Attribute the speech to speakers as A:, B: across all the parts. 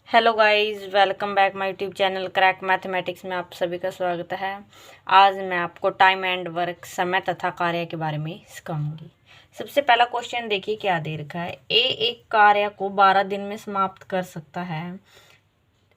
A: Hello guys, welcome back my YouTube channel crack mathematics में आप सभी का स्वागत है। आज मैं आपको टाइम एंड वर्क, समय तथा कार्य के बारे में सिखाऊंगी। सबसे पहला क्वेश्चन देखिए क्या दे रखा है। ए एक कार्य को 12 दिन में समाप्त कर सकता है।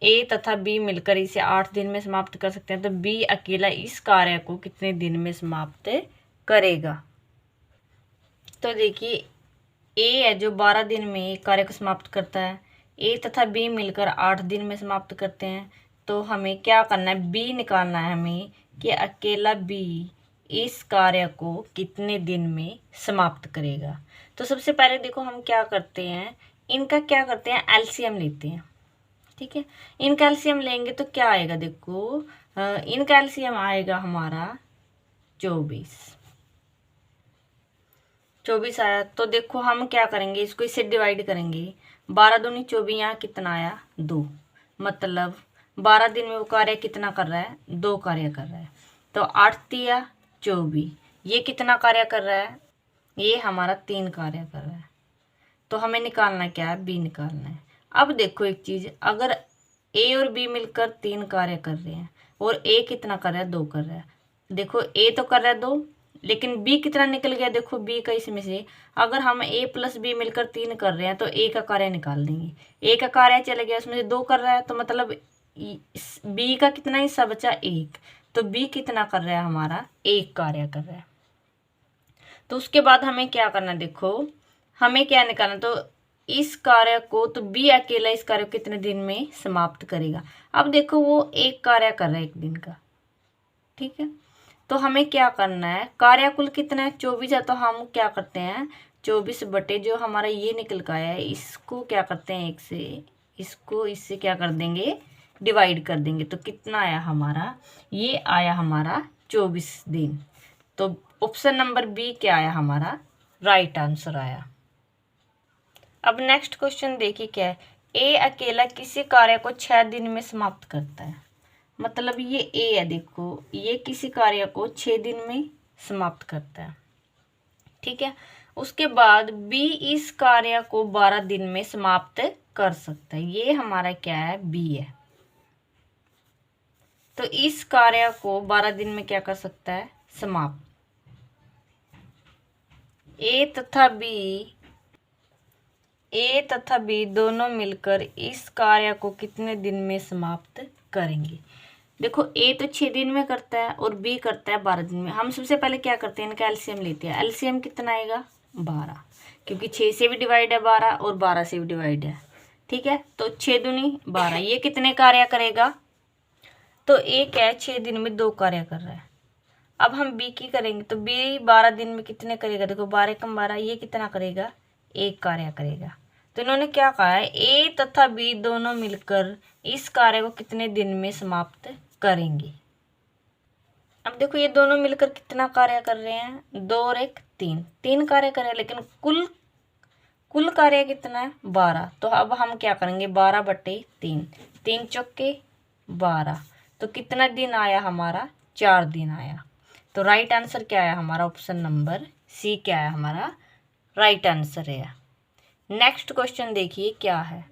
A: ए तथा बी मिलकर इसे 8 दिन में समाप्त कर सकते हैं, तो बी अकेला इस कार्य को कितने दिन में समाप्त करेगा। तो देखिए ए है जो 12 दिन में कार्य को समाप्त करता है, ए तथा बी मिलकर 8 दिन में समाप्त करते हैं। तो हमें क्या करना है, बी निकालना है हमें कि अकेला बी इस कार्य को कितने दिन में समाप्त करेगा। तो सबसे पहले देखो हम क्या करते हैं, इनका क्या करते हैं, एलसीएम लेते हैं। ठीक है, इनका एलसीएम लेंगे तो क्या आएगा, देखो इनका एलसीएम आएगा हमारा 24 आया। तो देखो हम क्या करेंगे, इसको इससे डिवाइड करेंगे। 12 दूनी 24, यहाँ कितना आया 2। मतलब 12 दिन में वो कार्य कितना कर रहा है, 2 कार्य कर रहा है। तो 8 तिया 24, ये कितना कार्य कर रहा है, ये हमारा 3 कार्य कर रहा है। तो हमें निकालना क्या है, बी निकालना है। अब देखो एक चीज़, अगर ए और बी मिलकर 3 कार्य कर रहे हैं और ए कितना कर रहा है, 2 कर रहा है। देखो ए तो कर रहा है 2, लेकिन बी कितना निकल गया, देखो बी का इसमें से अगर हम ए प्लस बी मिलकर 3 कर रहे हैं तो ए का कार्य निकाल देंगे। ए का कार्य चला गया, उसमें से 2 कर रहा है, तो मतलब बी का कितना हिस्सा बचा, 1। तो बी कितना कर रहा है, हमारा 1 कार्य कर रहा है। तो उसके बाद हमें क्या करना, देखो हमें क्या निकालना, तो इस कार्य को, तो बी अकेला इस कार्य को कितने दिन में समाप्त करेगा। अब देखो वो 1 कार्य कर रहा है 1 दिन का, ठीक है। तो हमें क्या करना है, कार्य कुल कितना है, 24 है। तो हम क्या करते हैं, 24 बटे जो हमारा ये निकल का है, इसको क्या करते हैं, 1 से इसको इससे क्या कर देंगे, डिवाइड कर देंगे। तो कितना आया हमारा, ये आया हमारा 24 दिन। तो ऑप्शन नंबर बी क्या आया हमारा, राइट आंसर आया। अब नेक्स्ट क्वेश्चन देखिए क्या है। ए अकेला किसी कार्य को 6 दिन में समाप्त करता है। मतलब ये ए है, देखो ये किसी कार्य को 6 दिन में समाप्त करता है, ठीक है। उसके बाद बी इस कार्य को 12 दिन में समाप्त कर सकता है। ये हमारा क्या है, बी है। तो इस कार्य को 12 दिन में क्या कर सकता है, समाप्त। ए तथा बी दोनों मिलकर इस कार्य को कितने दिन में समाप्त करेंगे। देखो ए तो 6 दिन में करता है और बी करता है 12 दिन में। हम सबसे पहले क्या करते हैं, इनका एलसीएम लेते हैं। एलसीएम कितना आएगा, 12, क्योंकि 6 से भी डिवाइड है 12 और 12 से भी डिवाइड है, ठीक है। तो 6 दूनी 12, ये कितने कार्य करेगा, तो ए क्या है, 6 दिन में 2 कार्य कर रहा है। अब हम बी की करेंगे, तो बी 12 दिन में कितने करेगा, देखो 12 कम 12, ये कितना करेगा, 1 कार्य करेगा। तो इन्होंने क्या कहा है, ए तथा बी दोनों मिलकर इस कार्य को कितने दिन में समाप्त करेंगे। अब देखो ये दोनों मिलकर कितना कार्य कर रहे हैं, 2 और 1 3, 3 कार्य कर रहे हैं, लेकिन कुल कार्य कितना है, 12। तो अब हम क्या करेंगे, 12 बटे 3, 3 चौके 12। तो कितना दिन आया हमारा, 4 दिन आया। तो राइट आंसर क्या आया हमारा, ऑप्शन नंबर सी क्या है हमारा राइट आंसर है। नेक्स्ट क्वेश्चन देखिए क्या है।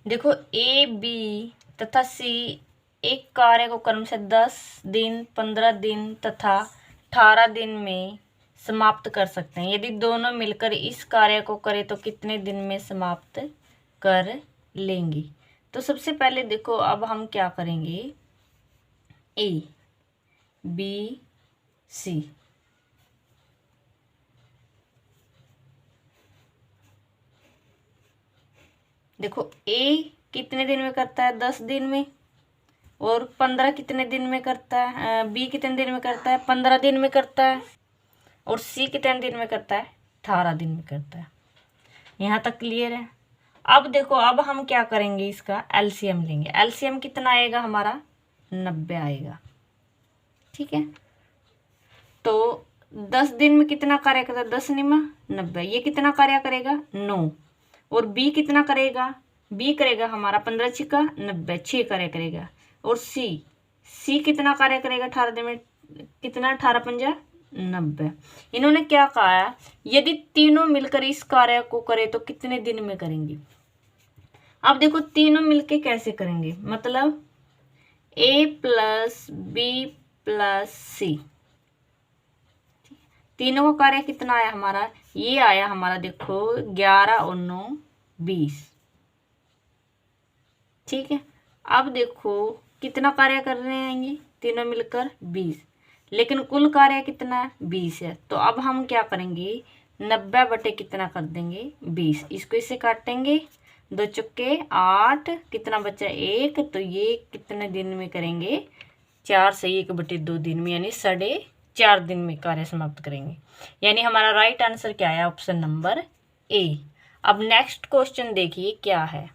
A: देखो ए बी तथा सी एक कार्य को क्रम से 10 दिन, 15 दिन तथा 18 दिन में समाप्त कर सकते हैं। यदि दोनों मिलकर इस कार्य को करें तो कितने दिन में समाप्त कर लेंगे। तो सबसे पहले देखो अब हम क्या करेंगे, ए बी सी, देखो ए कितने दिन में करता है, 10 दिन में, और 15 कितने दिन में करता है, बी कितने दिन में करता है, 15 दिन में करता है, और सी कितने दिन में करता है, 18 दिन में करता है। यहाँ तक क्लियर है। अब देखो अब हम क्या करेंगे, इसका एलसीएम लेंगे। एलसीएम कितना आएगा हमारा, 90 आएगा, ठीक है। तो 10 दिन में कितना कार्य करता है, 10 निमा 90, ये कितना कार्य करेगा, 9। और बी कितना करेगा, बी करेगा हमारा 15 छिका 90, 6 कार्य करेगा। और सी कितना कार्य करेगा, 18 दिन में कितना, 18 पंजा 90। इन्होंने क्या कहा है, यदि तीनों मिलकर इस कार्य को करे तो कितने दिन में करेंगे। अब देखो तीनों मिलके कैसे करेंगे, मतलब a प्लस बी प्लस सी, तीनों का कार्य कितना आया हमारा, ये आया हमारा देखो 11 और 9 20। ठीक है, अब देखो कितना कार्य कर रहे हैं ये तीनों मिलकर 20, लेकिन कुल कार्य कितना है 20 है। तो अब हम क्या करेंगे, 90 बटे कितना कर देंगे 20, इसको इससे काटेंगे, 2 चुक्के 8, कितना बचा 1, तो ये कितने दिन में करेंगे 4 से 1 बटे 2 दिन में, यानी 4.5 दिन में कार्य समाप्त करेंगे। यानी हमारा राइट आंसर क्या है, ऑप्शन नंबर ए। अब नेक्स्ट क्वेश्चन देखिए क्या है।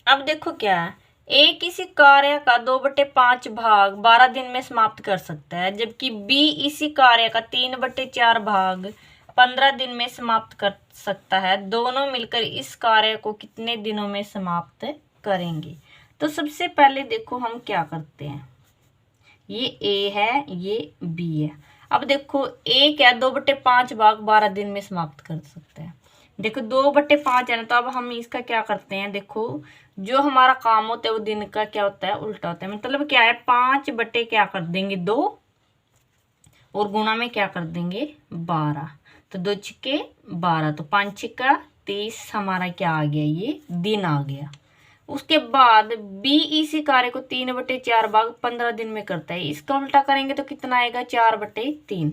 A: अब देखो क्या है, ए किसी कार्य का 2/5 भाग 12 दिन में समाप्त कर सकता है, जबकि बी इसी कार्य का 3/4 भाग 15 दिन में समाप्त कर सकता है। दोनों मिलकर इस कार्य को कितने दिनों में समाप्त करेंगे। तो सबसे पहले देखो हम क्या करते हैं, ये ए है ये बी है। अब देखो ए क्या 2/5 भाग 12 दिन में समाप्त कर सकता है। देखो 2/5 है ना, तो अब हम इसका क्या करते हैं, देखो जो हमारा काम होता है वो दिन का क्या होता है उल्टा होता है, मतलब क्या है 5 बटे क्या कर देंगे 2 और गुणा में क्या कर देंगे 12, तो 2 छिक्के 12, तो 5 छिक्का 30 हमारा क्या आ गया, ये दिन आ गया। उसके बाद बी इसी कार्य को 3/4 भाग 15 दिन में करता है, इसका उल्टा करेंगे तो कितना आएगा 4/3,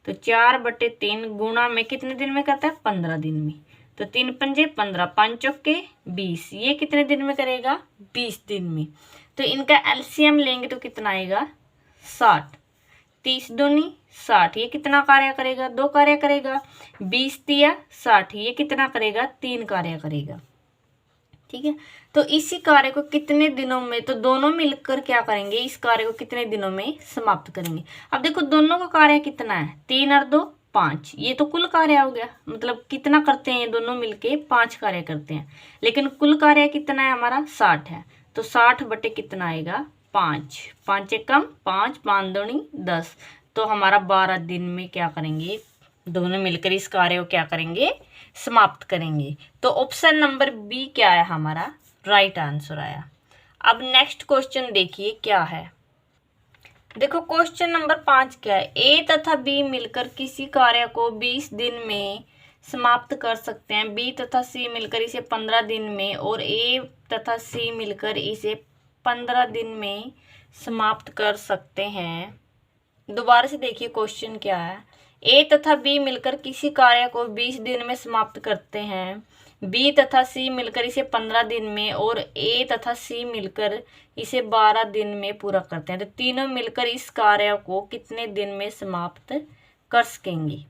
A: तो 4/3 गुणा में कितने दिन में करता है 15 दिन में, तो 3 पंजे 15, 5 चौके 20, ये कितने दिन में करेगा 20 दिन में। तो इनका एलसीएम लेंगे तो कितना आएगा 60, 30 दूनी 60, ये कितना कार्य करेगा 2 कार्य करेगा, 20 दिया 60, ये कितना करेगा 3 कार्य करेगा। ठीक है, तो इसी कार्य को कितने दिनों में, तो दोनों मिलकर क्या करेंगे इस कार्य को कितने दिनों में समाप्त करेंगे। अब देखो दोनों का कार्य कितना है 3 और 2 5, ये तो कुल कार्य हो गया, मतलब कितना करते हैं ये दोनों मिलके 5 कार्य करते हैं, लेकिन कुल कार्य कितना है हमारा 60 है, तो 60 बटे कितना आएगा 5, 5 कम 5, 5 दूनी 10, तो हमारा 12 दिन में क्या करेंगे दोनों मिलकर इस कार्य को क्या करेंगे समाप्त करेंगे। तो ऑप्शन नंबर बी क्या है हमारा राइट आंसर आया। अब नेक्स्ट क्वेश्चन देखिए क्या है। देखो क्वेश्चन नंबर 5 क्या है, ए तथा बी मिलकर किसी कार्य को 20 दिन में समाप्त कर सकते हैं, बी तथा सी मिलकर इसे 15 दिन में और ए तथा सी मिलकर इसे 15 दिन में समाप्त कर सकते हैं। दोबारा से देखिए क्वेश्चन क्या है, ए तथा बी मिलकर किसी कार्य को 20 दिन में समाप्त करते हैं, बी तथा सी मिलकर इसे 15 दिन में और ए तथा सी मिलकर इसे 12 दिन में पूरा करते हैं। तो तीनों मिलकर इस कार्य को कितने दिन में समाप्त कर सकेंगे।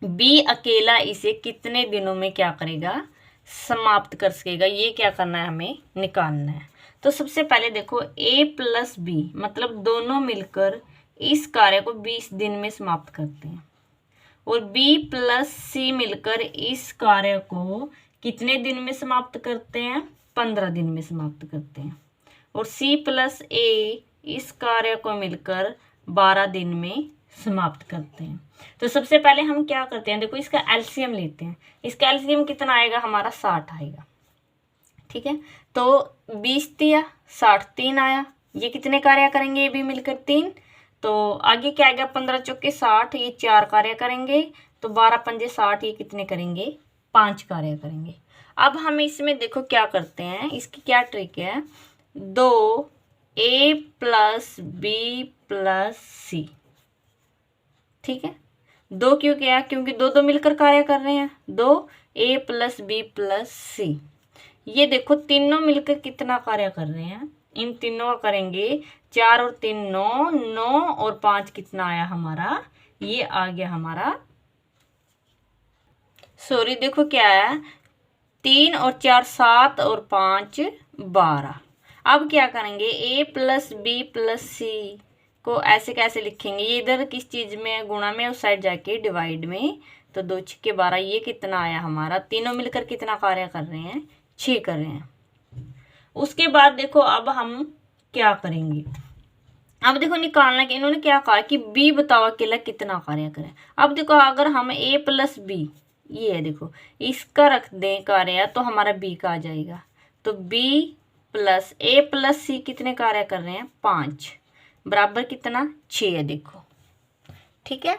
A: बी अकेला इसे कितने दिनों में क्या करेगा समाप्त कर सकेगा, ये क्या करना है हमें निकालना है। तो सबसे पहले देखो ए प्लस बी मतलब दोनों मिलकर इस कार्य को 20 दिन में समाप्त करते हैं और बी प्लस सी मिलकर इस कार्य को कितने दिन में समाप्त करते हैं 15 दिन में समाप्त करते हैं और सी प्लस ए इस कार्य को मिलकर 12 दिन में समाप्त करते हैं। तो सबसे पहले हम क्या करते हैं, देखो इसका एलसीएम लेते हैं, इसका एलसीएम कितना आएगा हमारा 60 आएगा। ठीक है, तो 20 दिया 60 3 आया, ये कितने कार्य करेंगे ये भी मिलकर 3, तो आगे क्या आएगा 15 चौके 60, ये 4 कार्य करेंगे, तो 12 पंजे 60, ये कितने करेंगे 5 कार्य करेंगे। अब हम इसमें देखो क्या करते हैं, इसकी क्या ट्रिक है, 2 ए प्लस बी प्लस सी। ठीक है, 2 क्यों किया, क्योंकि 2 मिलकर कार्य कर रहे हैं, 2 ए प्लस बी प्लस सी। ये देखो तीनों मिलकर कितना कार्य कर रहे हैं, इन तीनों का करेंगे 4 और 3 9, 9 और 5 कितना आया हमारा, ये आ गया हमारा, सॉरी देखो क्या है 3 और 4 7 और 5 12। अब क्या करेंगे ए प्लस बी प्लस सी को ऐसे कैसे लिखेंगे, ये इधर किस चीज़ में गुणा में, उस साइड जाके डिवाइड में, तो 2 छिक्के 12, ये कितना आया हमारा, तीनों मिलकर कितना कार्य कर रहे हैं 6 कर रहे हैं। उसके बाद देखो अब हम क्या करेंगे, अब देखो निकालना कि इन्होंने क्या कहा कि बी बताओ अकेला कितना कार्य करे। अब देखो अगर हम ए प्लस बी ये है देखो, इसका रख दें कार्य तो हमारा बी का आ जाएगा। तो बी प्लस ए प्लस सी कितने कार्य कर रहे हैं 5 बराबर कितना 6 है देखो। ठीक है,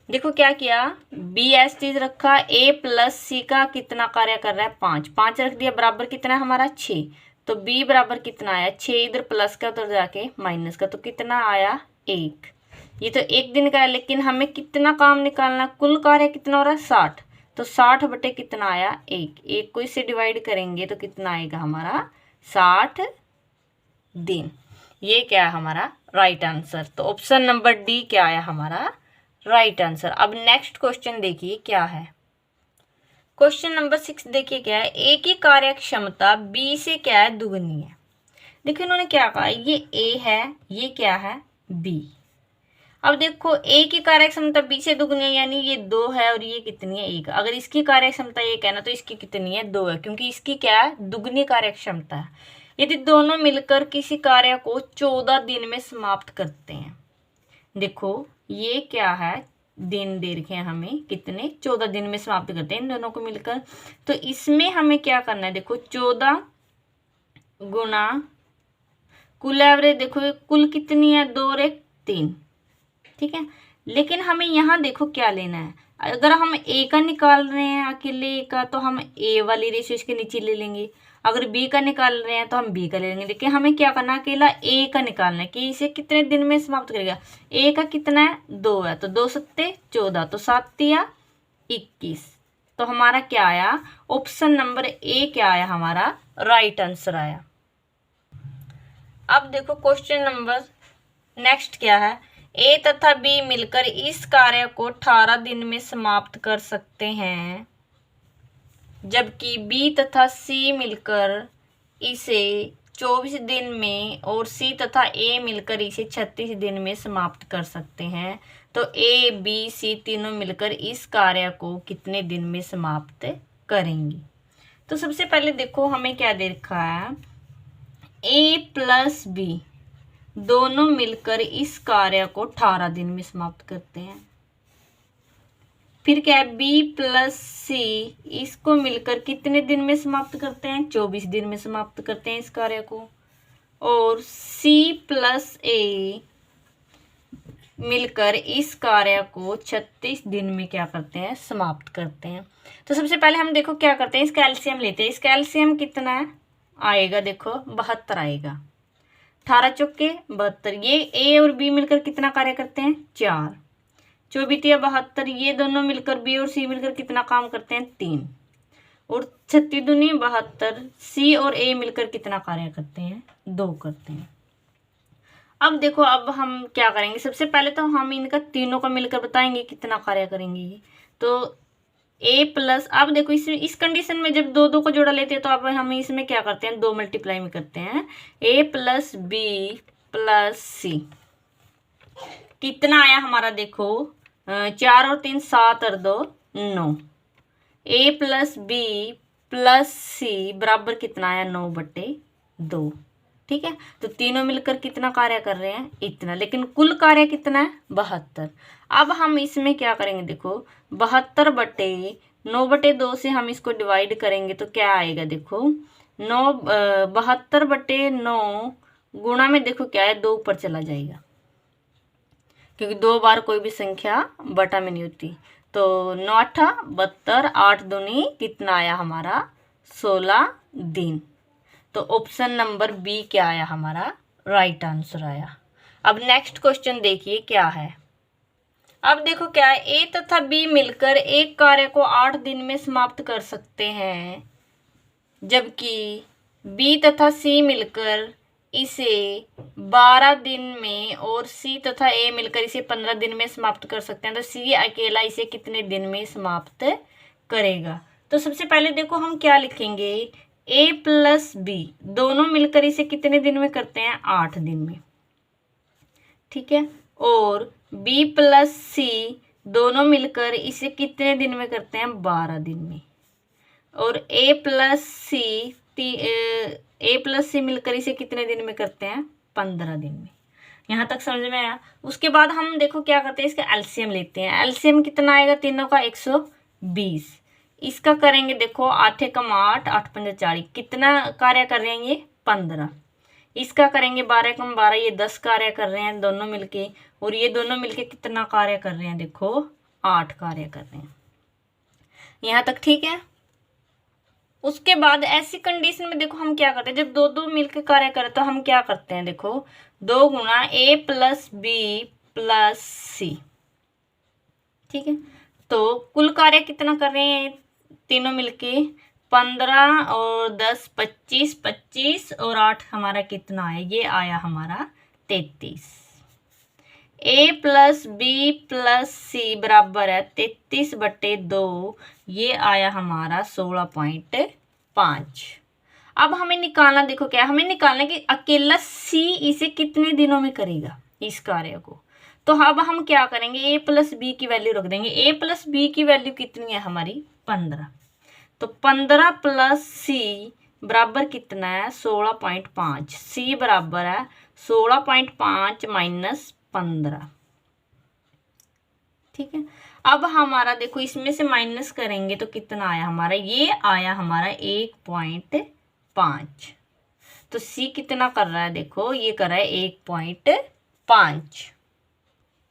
A: देखो क्या किया, बी एस चीज रखा, ए प्लस सी का कितना कार्य कर रहा है 5, 5 रख दिया बराबर कितना है हमारा 6। तो बी बराबर कितना आया 6, इधर प्लस का उधर जाके माइनस का, तो कितना आया 1। ये तो एक दिन का है, लेकिन हमें कितना काम निकालना, कुल कार्य कितना हो रहा है 60। तो 60 बटे कितना आया 1, एक को इससे डिवाइड करेंगे तो कितना आएगा हमारा 60 दिन। ये क्या है हमारा राइट आंसर। तो ऑप्शन नंबर डी क्या आया हमारा राइट आंसर। अब नेक्स्ट क्वेश्चन देखिए क्या है। क्वेश्चन नंबर 6 देखिए क्या है, ए की कार्य क्षमता बी से क्या है दुगनी है। देखिए इन्होंने क्या कहा, ये ए है, ये क्या है बी। अब देखो ए की कार्य क्षमता बी से दुगनी है, यानी ये 2 है और ये कितनी है 1। अगर इसकी कार्य क्षमता 1 है ना तो इसकी कितनी है 2 है, क्योंकि इसकी क्या है दुगनी कार्य क्षमता है। यदि दोनों मिलकर किसी कार्य को 14 दिन में समाप्त करते हैं, देखो ये क्या है दिन दे रखे हैं हमें कितने 14 दिन में समाप्त करते हैं इन दोनों को मिलकर। तो इसमें हमें क्या करना है, देखो 14 गुना कुल एवरेज, देखो कुल कितनी है 2 और 1 3। ठीक है, लेकिन हमें यहाँ देखो क्या लेना है, अगर हम ए का निकाल रहे हैं अकेले ए का तो हम ए वाली रेशियो इसके नीचे ले लेंगे, अगर बी का निकाल रहे हैं तो हम बी का ले लेंगे। लेकिन हमें क्या करना है अकेला ए का निकालना है कि इसे कितने दिन में समाप्त करेगा। ए का कितना है 2 है, तो 2 सत्ते 14, तो 7 तिया 21। तो हमारा क्या आया ऑप्शन नंबर ए क्या आया हमारा राइट आंसर आया। अब देखो क्वेश्चन नंबर नेक्स्ट क्या है, ए तथा बी मिलकर इस कार्य को 18 दिन में समाप्त कर सकते हैं, जबकि बी तथा सी मिलकर इसे 24 दिन में और सी तथा ए मिलकर इसे 36 दिन में समाप्त कर सकते हैं। तो ए बी सी तीनों मिलकर इस कार्य को कितने दिन में समाप्त करेंगे। तो सबसे पहले देखो हमें क्या दे रखा है, ए प्लस बी दोनों मिलकर इस कार्य को 18 दिन में समाप्त करते हैं। फिर क्या है बी प्लस सी इसको मिलकर कितने दिन में समाप्त करते हैं 24 दिन में समाप्त करते हैं इस कार्य को। और सी प्लस ए मिलकर इस कार्य को 36 दिन में क्या करते हैं समाप्त करते हैं। तो सबसे पहले हम देखो क्या करते हैं, इसका एलसीएम लेते हैं। इसका एलसीएम कितना है आएगा, देखो 72 आएगा, 18 चौके 72। ये ए और बी मिलकर कितना कार्य करते हैं 4, 24 72, ये दोनों मिलकर बी और सी मिलकर कितना काम करते हैं 3, और 36 दूनी 72, सी और ए मिलकर कितना कार्य करते हैं 2 करते हैं। अब देखो अब हम क्या करेंगे, सबसे पहले तो हम इनका तीनों का मिलकर बताएंगे कितना कार्य करेंगे। तो ए प्लस, अब देखो इस कंडीशन में जब 2 2 को जोड़ा लेते हैं तो अब हम इसमें क्या करते हैं 2 मल्टीप्लाई में करते हैं। ए प्लस बी प्लस सी कितना आया हमारा, देखो 4 और 3 7 और 2 9। ए प्लस बी प्लस सी बराबर कितना आया 9 बटे 2। ठीक है, तो तीनों मिलकर कितना कार्य कर रहे हैं इतना, लेकिन कुल कार्य कितना है 72। अब हम इसमें क्या करेंगे, देखो 72 बटे 9 बटे 2 से हम इसको डिवाइड करेंगे तो क्या आएगा, देखो 72 बटे 9 गुणा में देखो क्या है 2 ऊपर चला जाएगा, क्योंकि 2 बार कोई भी संख्या बटा में नहीं होती। तो 9 8 72, 8 दूनी कितना आया हमारा 16 दिन। तो ऑप्शन नंबर बी क्या आया हमारा राइट आंसर आया। अब नेक्स्ट क्वेश्चन देखिए क्या है। अब देखो क्या है, ए तथा बी मिलकर एक कार्य को 8 दिन में समाप्त कर सकते हैं, जबकि बी तथा सी मिलकर इसे 12 दिन में और सी तथा ए मिलकर इसे 15 दिन में समाप्त कर सकते हैं। तो सी अकेला इसे कितने दिन में समाप्त करेगा। तो सबसे पहले देखो हम क्या लिखेंगे, ए प्लस बी दोनों मिलकर इसे कितने दिन में करते हैं 8 दिन में। ठीक है, और बी प्लस सी दोनों मिलकर इसे कितने दिन में करते हैं 12 दिन में। और ए प्लस सी मिलकर इसे कितने दिन में करते हैं 15 दिन में। यहाँ तक समझ में आया। उसके बाद हम देखो क्या करते हैं, इसका एलसीएम लेते हैं। एलसीएम कितना आएगा तीनों का 120। इसका करेंगे देखो 8 एकम 8, 8 पंजे 40, कितना कार्य कर रहे हैं ये 15। इसका करेंगे 12 एकम 12, ये 10 कार्य कर रहे हैं दोनों मिलके। और ये दोनों मिलके कितना कार्य कर रहे हैं देखो 8 कार्य कर रहे हैं। यहाँ तक ठीक है। उसके बाद ऐसी कंडीशन में देखो हम क्या करते हैं, जब दो दो मिलकर कार्य करें तो हम क्या करते हैं देखो 2 गुना A plus B plus C। ठीक है, तो कुल कार्य कितना कर रहे हैं तीनों मिलके 15 और 10 25, 25 और 8 हमारा कितना है, ये आया हमारा 33। A प्लस बी प्लस सी बराबर है 33/2, ये आया हमारा 16.5। अब हमें निकालना देखो क्या, हमें निकालना कि अकेला C इसे कितने दिनों में करेगा इस कार्य को। तो अब हम क्या करेंगे, A प्लस बी की वैल्यू रख देंगे। A प्लस बी की वैल्यू कितनी है हमारी 15, तो 15 प्लस C बराबर कितना है 16.5। C बराबर है 16.5 माइनस 15। ठीक है, अब हमारा देखो इसमें से माइनस करेंगे तो कितना आया हमारा, ये आया हमारा 1.5। तो C कितना कर रहा है देखो, ये कर रहा है 1.5।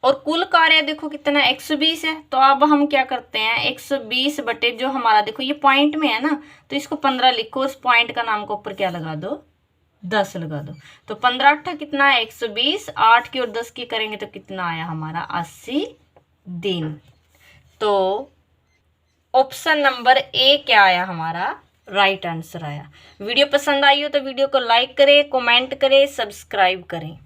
A: और कुल कार्य देखो कितना 120 है। तो अब हम क्या करते हैं 120 बटे जो हमारा देखो ये पॉइंट में है ना, तो इसको 15 लिखो, उस पॉइंट का नाम को ऊपर क्या लगा दो 10 लगा दो। तो 15 8 कितना है 120, 8 की और 10 की करेंगे तो कितना आया हमारा 80 दिन। तो ऑप्शन नंबर ए क्या आया हमारा राइट आंसर आया। वीडियो पसंद आई हो तो वीडियो को लाइक करें, कमेंट करें, सब्सक्राइब करें।